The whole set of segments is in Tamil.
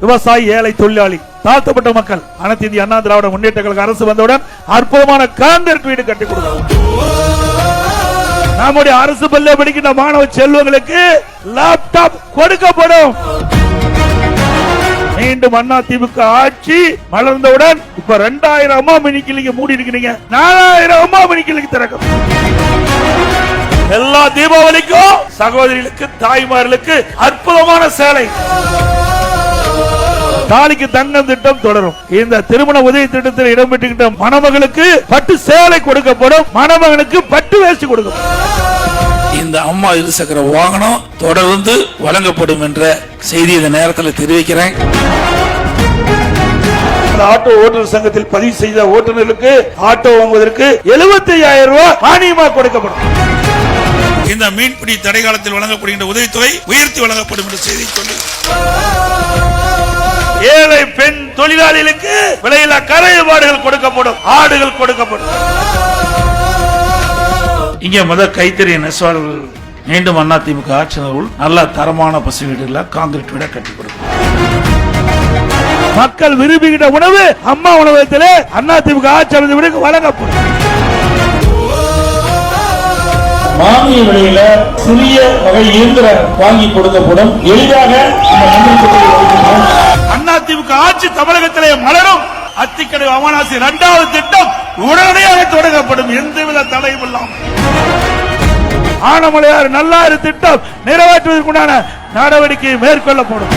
விவசாயி, ஏழை, தொழிலாளி, தாழ்த்தப்பட்ட மக்கள், அனைத்து இந்திய அண்ணா திராவிட முன்னேற்ற கழக அரசு வந்தவுடன் அற்புதமான கான்கிரீட் வீடு கட்டி கொடுக்கிறோம். நம்முடைய அரசு பள்ளியில் படிக்கின்ற மாணவ செல்வங்களுக்கு லேப்டாப் கொடுக்கப்படும். மீண்டும் அண்ணா திமுக ஆட்சி மலர்ந்தவுடன் இப்ப 2000 அம்மா மினி கிளினிக் மூடி இருக்கிறீங்க, 4000 அம்மா மினி கிளினிக் திறக்கும். எல்லா தீபாவளிக்கும் சகோதரிகளுக்கு, தாய்மார்களுக்கு அற்புதமான சேலை. தாலிக்கு தங்கம் திட்டம் தொடரும். இந்த திருமண உதவி திட்டத்தில் இடம்பெற்றுகின்ற மணமகளுக்கு பட்டு சேலை கொடுக்கப்படும், மணமகனுக்கு பட்டு வேஷ்டி கொடுக்கப்படும். இந்த அம்மா இருசக்கர வாகனம் தொடர்ந்து வழங்கப்படும் என்ற செய்தி இந்த நேரத்தில் தெரிவிக்கிறேன். ஆட்டோ ஓட்டுநர் சங்கத்தில் பதிவு செய்த ஓட்டுநர்களுக்கு ஆட்டோ வாங்குவதற்கு 75,000 ரூபாய் மானியமாக கொடுக்கப்படும். இந்த மீன்பிடி தடை காலத்தில் வழங்கப்படுகின்ற உதவித்தொகை உயர்த்தி வழங்கப்படும் என்ற செய்தி சொல்லி, ஏழை பெண் தொழிலாளிகளுக்கு விலையில்லா கரைபாடுகள் கொடுக்கப்படும், ஆடுகள் கொடுக்கப்படும். இங்க முதல் கைத்தறி நெசவாளர்கள் மீண்டும் அண்ணா திமுக ஆட்சியாளர்கள் நல்ல தரமான பசு வீடுகளை கான்கிரீட் வீட கட்டி கொடுக்கும். மக்கள் விரும்புகின்ற உணவு அம்மா உணவகத்திலே அண்ணா திமுக ஆட்சியாளர் வீடுக்கு வழங்கப்படும். மானிய விலையில சிறிய வகை இயந்திரம் வாங்கி கொடுக்கப்படும். எளிதாக அண்ணா திமுக ஆட்சி தமிழகத்திலே மலரும். அத்திக்கடை அமாவாசை 2வது திட்டம் உடனடியாக தொடங்கப்படும், எந்தவித தடையும் இல்லாமல். ஆனமலையார் நல்லாறு திட்டம் நிறைவேற்றுவதற்குண்டான நடவடிக்கை மேற்கொள்ளப்படும்.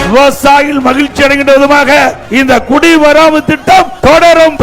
விவசாயிகள் மகிழ்ச்சி அடைகின்ற விதமாக இந்த குடிமராமத்து திட்டம் தொடரும்.